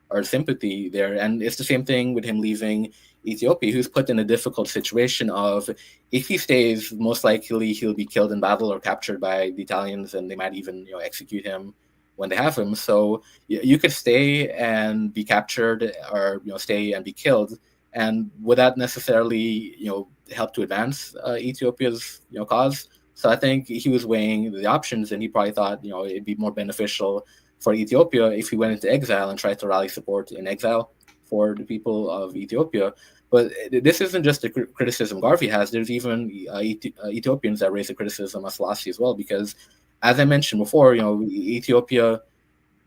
or sympathy there. And it's the same thing with him leaving Ethiopia, who's put in a difficult situation of, if he stays, most likely he'll be killed in battle or captured by the Italians, and they might even execute him when they have him. So you could stay and be captured, or stay and be killed, and would that necessarily help to advance Ethiopia's cause? So I think he was weighing the options, and he probably thought it'd be more beneficial for Ethiopia if he went into exile and tried to rally support in exile for the people of Ethiopia. But this isn't just the criticism Garvey has. There's even Ethiopians that raise the criticism of Selassie as well, because, as I mentioned before, Ethiopia,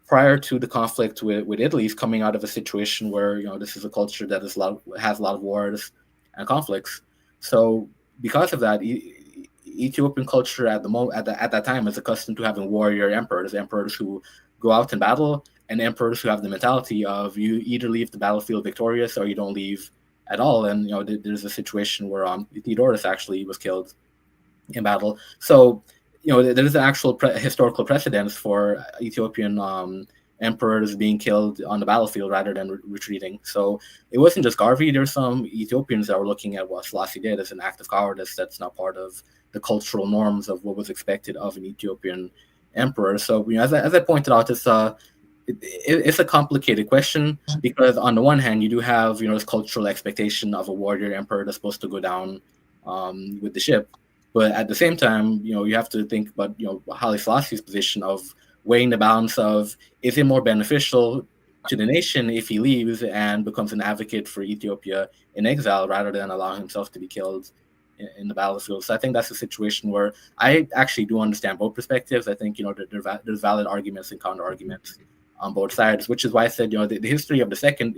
prior to the conflict with Italy, is coming out of a situation where this is a culture that has a lot of wars and conflicts. So because of that, Ethiopian culture at that time is accustomed to having warrior emperors who go out in battle, and emperors who have the mentality of you either leave the battlefield victorious or you don't leave at all. And there's a situation where Theodorus actually was killed in battle. So there's an actual historical precedence for Ethiopian emperors being killed on the battlefield rather than retreating. So it wasn't just Garvey. There's some Ethiopians that were looking at what Selassie did as an act of cowardice that's not part of the cultural norms of what was expected of an Ethiopian emperor. So as I pointed out, it's a complicated question, because on the one hand you do have this cultural expectation of a warrior emperor that's supposed to go down with the ship, but at the same time you have to think about Haile Selassie's position of weighing the balance of, is it more beneficial to the nation if he leaves and becomes an advocate for Ethiopia in exile rather than allowing himself to be killed in the battlefield. So I think that's a situation where I actually do understand both perspectives. I think there's valid arguments and counter arguments on both sides, which is why I said the history of the second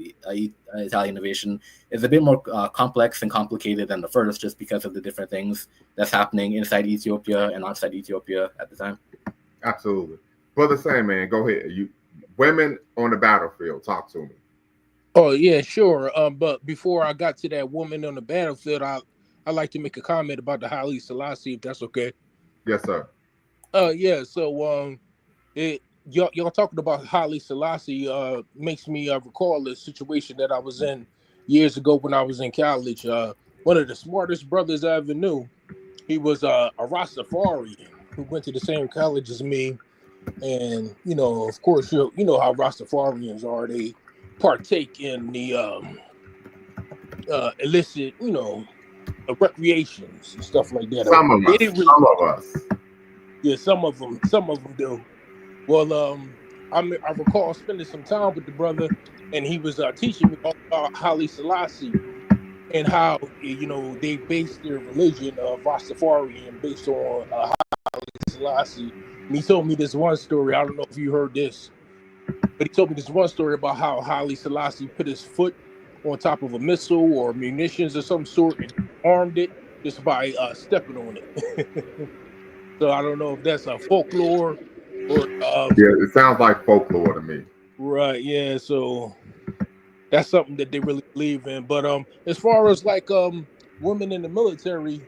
Italian invasion is a bit more complex and complicated than the first, just because of the different things that's happening inside Ethiopia and outside Ethiopia at the time. Absolutely. Brother Sandman, go ahead. Women on the battlefield, talk to me. Oh yeah, sure. But before I got to that woman on the battlefield, I'd like to make a comment about the Haile Selassie, if that's okay. Yes, sir. Yeah. So y'all talking about Haile Selassie makes me recall a situation that I was in years ago when I was in college. One of the smartest brothers I ever knew, he was a Rastafarian who went to the same college as me. And of course, you know how Rastafarians are. They partake in the illicit, recreations and stuff like that. Some of us. Yeah, some of them do. Well, I recall spending some time with the brother, and he was teaching me all about Haile Selassie and how they based their religion of Rastafarian based on Haile Selassie. And he told me this one story. I don't know if you heard this, but he told me this one story about how Haile Selassie put his foot on top of a missile or munitions of some sort and armed it just by stepping on it. So I don't know if that's a folklore or yeah, it sounds like folklore to me. Right. Yeah. So that's something that they really believe in. But as far as like women in the military,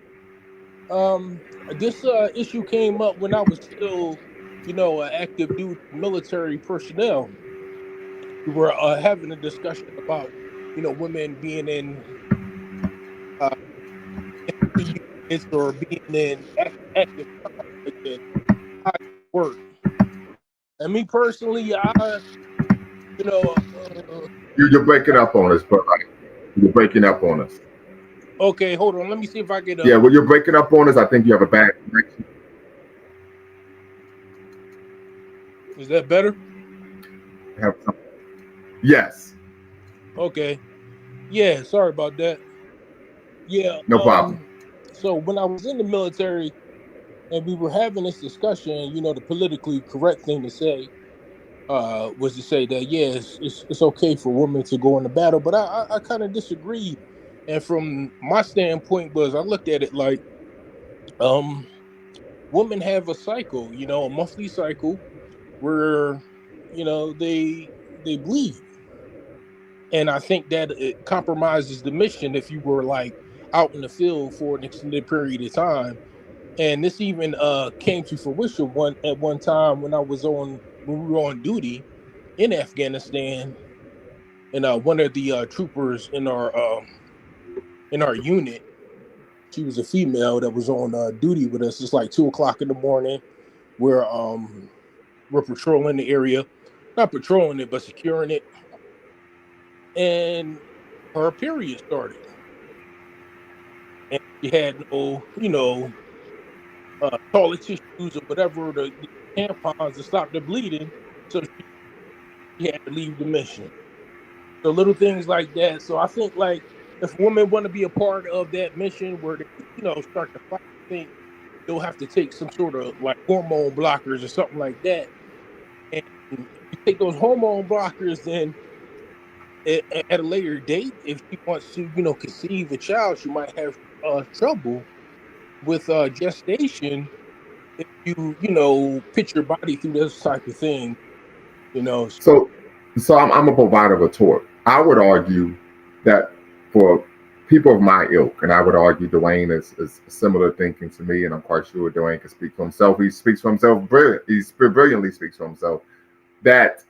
this issue came up when I was still, an active duty military personnel. We were having a discussion about, women being in units or being in active work. And me personally, you're breaking up on us, but you're breaking up on us. Okay, hold on. Let me see if I can. Yeah, well, you're breaking up on us. I think you have a bad connection. Is that better? Yes. Okay. Yeah, sorry about that. Yeah. No problem. So when I was in the military and we were having this discussion, the politically correct thing to say was to say that, yes, it's okay for women to go into battle. But I kind of disagreed. And from my standpoint was I looked at it like women have a cycle, a monthly cycle where, they bleed. And I think that it compromises the mission if you were like out in the field for an extended period of time. And this even came to fruition at one time when we were on duty in Afghanistan, and one of the troopers in our unit, she was a female that was on duty with us. It's like 2:00 in the morning. We're patrolling the area, not patrolling it, but securing it. And her period started. And she had no, toilet tissues or whatever, the tampons to stop the bleeding. so she had to leave the mission. So little things like that. So I think like if women want to be a part of that mission where they, start to fight, I think they'll have to take some sort of like hormone blockers or something like that. And if you take those hormone blockers, then at a later date, if she wants to, conceive a child, she might have trouble with gestation if you pitch your body through this type of thing, So, So I'm a provider of a tort. I would argue that for people of my ilk, and I would argue Dwayne is similar thinking to me, and I'm quite sure Dwayne can speak for himself. He speaks for himself brilliantly speaks for himself. That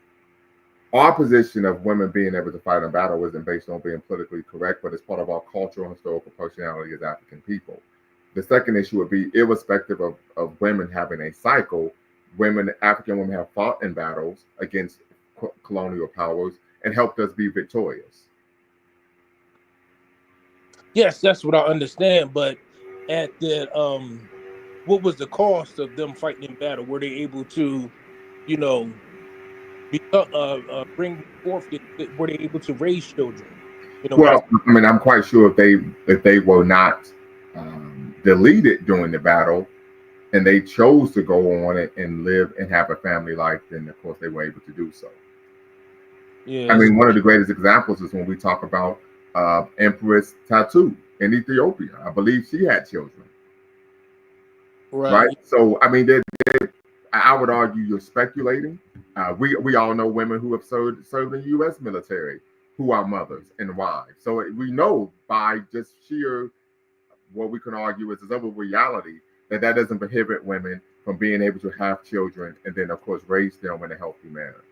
our position of women being able to fight in battle isn't based on being politically correct, but it's part of our cultural and historical personality as African people. The second issue would be irrespective of women having a cycle, African women have fought in battles against colonial powers and helped us be victorious. Yes, that's what I understand. But at the what was the cost of them fighting in battle? Were they able to, bring forth? Were they able to raise children? Well, I mean, I'm quite sure if they were not deleted during the battle, and they chose to go on it and live and have a family life, then of course they were able to do so. Yeah, I mean, one of the greatest examples is when we talk about Empress Tatu in Ethiopia. I believe she had children. Right. So, I mean, I would argue you're speculating. We all know women who have served in the U.S. military who are mothers and wives. So we know by just sheer what we can argue is a reality that doesn't prohibit women from being able to have children and then, of course, raise them in a healthy manner.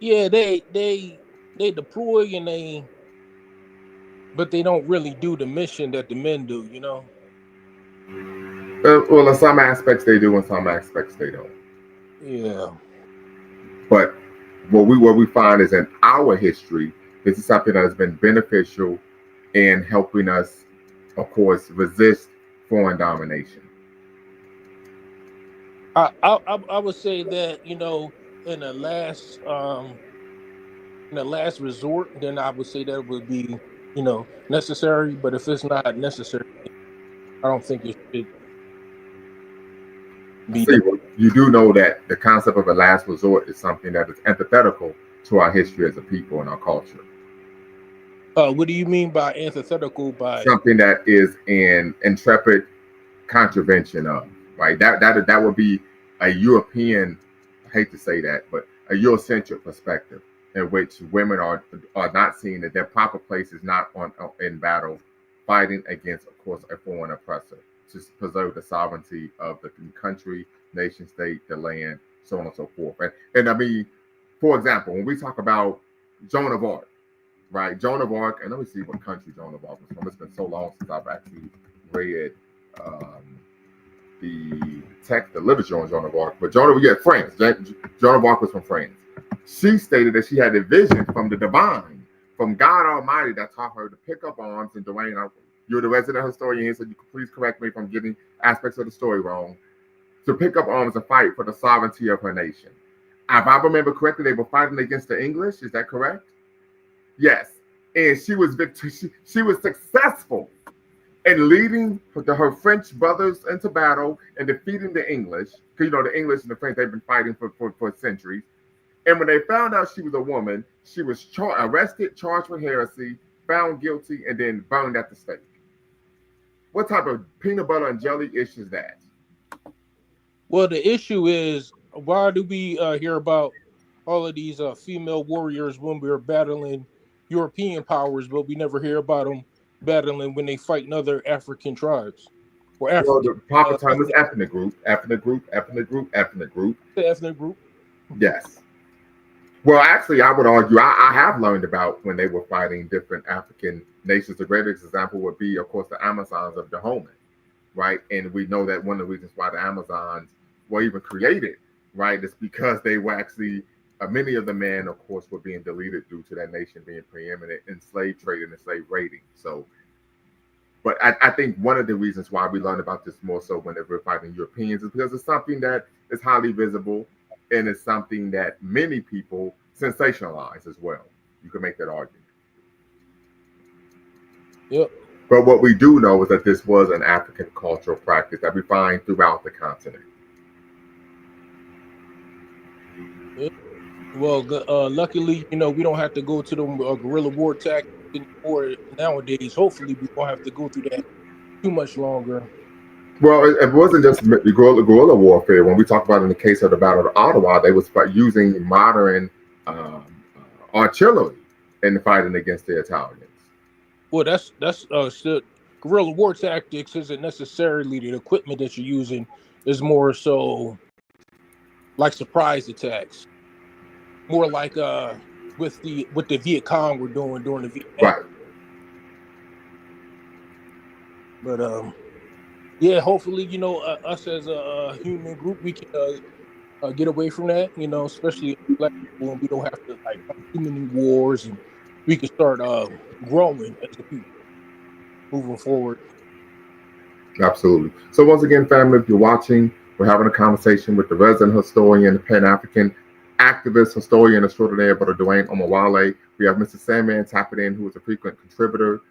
Yeah, they deploy but they don't really do the mission that the men do, Well, in some aspects they do, in some aspects they don't. Yeah. But what we find is in our history, this is something that has been beneficial in helping us, of course, resist foreign domination. I would say that in the last resort, then I would say that would be necessary. But if it's not necessary, I don't think it should be done. Well, you do know that the concept of a last resort is something that is antithetical to our history as a people and our culture. What do you mean by antithetical? By something that is an intrepid contravention of, right? That would be a European, I hate to say that, but a Eurocentric perspective in which women are not seen that their proper place is not in battle, fighting against, of course, a foreign oppressor to preserve the sovereignty of the country, nation state, the land, so on and so forth. And I mean, for example, when we talk about Joan of Arc, right? Joan of Arc, and let me see what country Joan of Arc was from. It's been so long since I've actually read the text, the literature on Joan of Arc. But France. Joan of Arc was from France. She stated that she had a vision from the divine, from God Almighty, that taught her to pick up arms. And Dwayne, you're the resident historian, so you can please correct me if I'm getting aspects of the story wrong. To pick up arms and fight for the sovereignty of her nation. If I remember correctly, they were fighting against the English. Is that correct? Yes, and she was she was successful in leading her French brothers into battle and defeating the English. Because the English and the French, they've been fighting for centuries. And when they found out she was a woman, she was arrested, charged with heresy, found guilty, and then burned at the stake. What type of peanut butter and jelly issue is that? Well, the issue is, why do we hear about all of these female warriors when we were battling European powers, but we never hear about them battling when they fight in other African tribes or African? Well, the proper term is ethnic group. Ethnic group. The ethnic group. Yes. Well, actually, I would argue I have learned about when they were fighting different African nations. The greatest example would be, of course, the Amazons of Dahomey, right? And we know that one of the reasons why the Amazons were even created, right, is because they were actually many of the men, of course, were being deleted due to that nation being preeminent in slave trade and slave raiding. So, but I think one of the reasons why we learn about this more so when we're fighting Europeans is because it's something that is highly visible and it's something that many people sensationalize as well. You can make that argument. Yep. But what we do know is that this was an African cultural practice that we find throughout the continent. Yep. Well, luckily, we don't have to go to the guerrilla war tactics anymore nowadays. Hopefully, we won't have to go through that too much longer. Well, it wasn't just the guerrilla warfare. When we talk about in the case of the Battle of Adwa, they was using modern artillery in the fighting against the Italians. Well, that's still guerrilla war tactics isn't necessarily the equipment that you're using. It's more so like surprise attacks, more like with the Viet Cong were doing during the Vietnam. Right. But yeah, hopefully, us as a human group, we can get away from that. Especially Black people, and we don't have to like fight too many wars, and we can start growing as a people moving forward. Absolutely. So once again, family, if you're watching, we're having a conversation with the resident historian, the Pan-African activist, historian extraordinaire, Brother Dwayne Omawale. We have Mr. Sandman tapping in, who is a frequent contributor,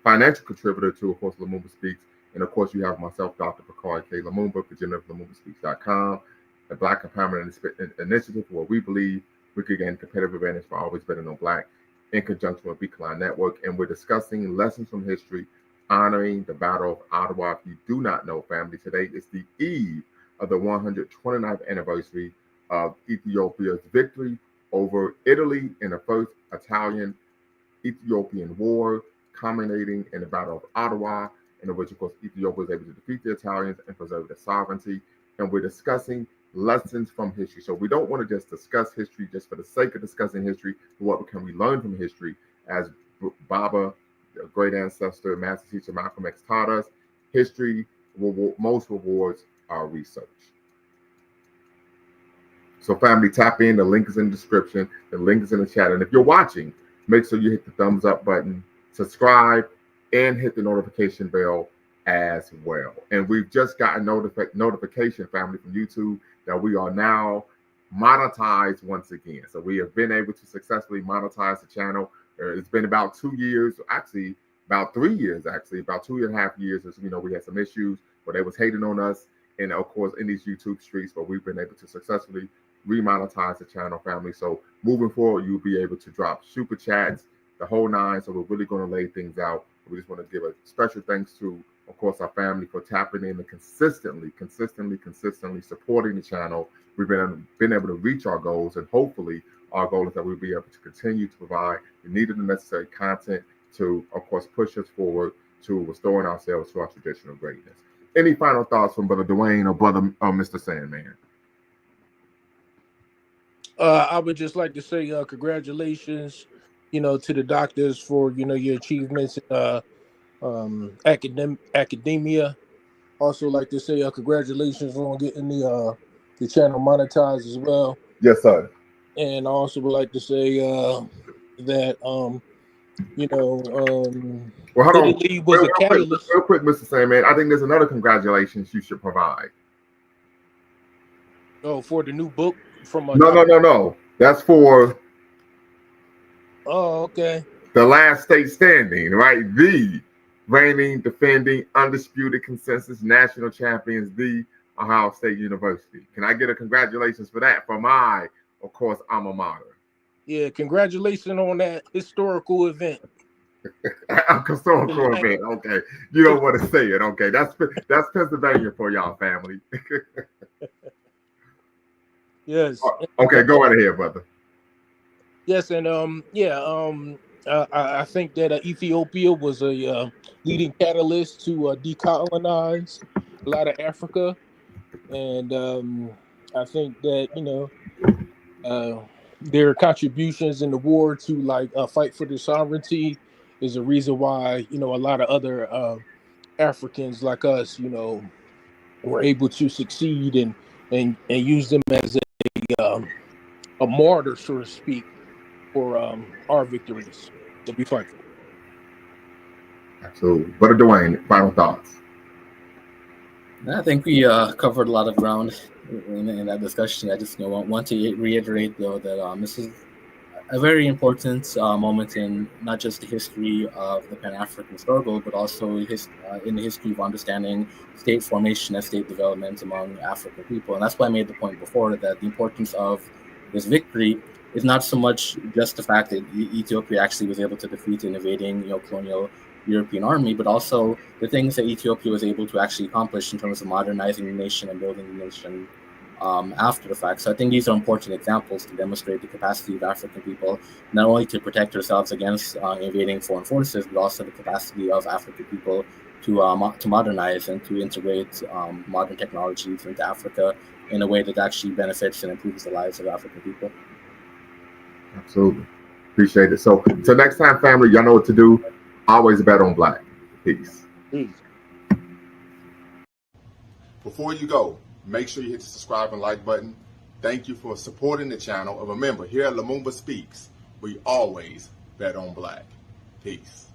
financial contributor to, of course, Lumumba Speaks. And of course, you have myself, Dr. Bakari K. Lumumba, president of LumumbaSpeaks.com, the Black Empowerment Initiative, where we believe we could gain competitive advantage for always betting on Black, in conjunction with Beacon Network. And we're discussing lessons from history, honoring the Battle of Adwa. If you do not know, family, today is the eve of the 129th anniversary of Ethiopia's victory over Italy in the First Italo-Ethiopian War, culminating in the Battle of Adwa, in which, of course, Ethiopia was able to defeat the Italians and preserve their sovereignty. And we're discussing lessons from history. So we don't want to just discuss history just for the sake of discussing history, but what can we learn from history? As Baba, the great ancestor, master teacher Malcolm X taught us, history most rewards our research. So family, tap in. The link is in the description. The link is in the chat. And if you're watching, make sure you hit the thumbs up button, subscribe, and hit the notification bell as well. And we've just gotten notification, family, from YouTube that we are now monetized once again. So we have been able to successfully monetize the channel. It's been about 2 years, actually about 3 years, about 2.5 years. As we had some issues where they was hating on us, and of course in these YouTube streets, but we've been able to successfully remonetize the channel, family. So moving forward, you'll be able to drop super chats, the whole nine. So we're really going to lay things out. We just want to give a special thanks to, of course, our family for tapping in and consistently supporting the channel. We've been able to reach our goals, and hopefully our goal is that we'll be able to continue to provide the needed and necessary content to, of course, push us forward to restoring ourselves to our traditional greatness. Any final thoughts from Brother Dwayne or Mr. Sandman? I would just like to say congratulations, to the doctors for your achievements in academia. Also like to say congratulations on getting the channel monetized as well. Yes, sir. And I also would like to say that well, hold Italy on. was a catalyst. Real quick, Mr. Sandman, I think there's another congratulations you should provide. Oh, for the new book from No. That's for okay. The Last State Standing, right? The reigning, defending, undisputed consensus national champions, the Ohio State University. Can I get a congratulations for that for my, of course, alma mater? Yeah, congratulations on that historical event. Historical event, okay. You don't want to say it, okay. That's Pennsylvania for y'all, family. Yes. Okay, go right ahead, brother. Yes, and I think that Ethiopia was a leading catalyst to decolonize a lot of Africa, and I think that their contributions in the war to fight for their sovereignty is a reason why a lot of other Africans like us were able to succeed and use them as a martyr, so to speak, for our victories that we fight for. Absolutely. Brother Dwayne, final thoughts. I think we covered a lot of ground in that discussion. I just want to reiterate, though, that this is a very important moment in not just the history of the Pan-African struggle, but also in the history of understanding state formation and state development among African people. And that's why I made the point before that the importance of this victory is not so much just the fact that Ethiopia actually was able to defeat an invading, colonial European army, but also the things that Ethiopia was able to actually accomplish in terms of modernizing the nation and building the nation after the fact. So I think these are important examples to demonstrate the capacity of African people, not only to protect themselves against invading foreign forces, but also the capacity of African people to modernize and to integrate modern technologies into Africa in a way that actually benefits and improves the lives of African people. Absolutely. Appreciate it. So until next time, family, y'all know what to do. Always bet on black. Peace. Before you go, make sure you hit the subscribe and like button. Thank you for supporting the channel. And remember, here at Lumumba Speaks, we always bet on black. Peace.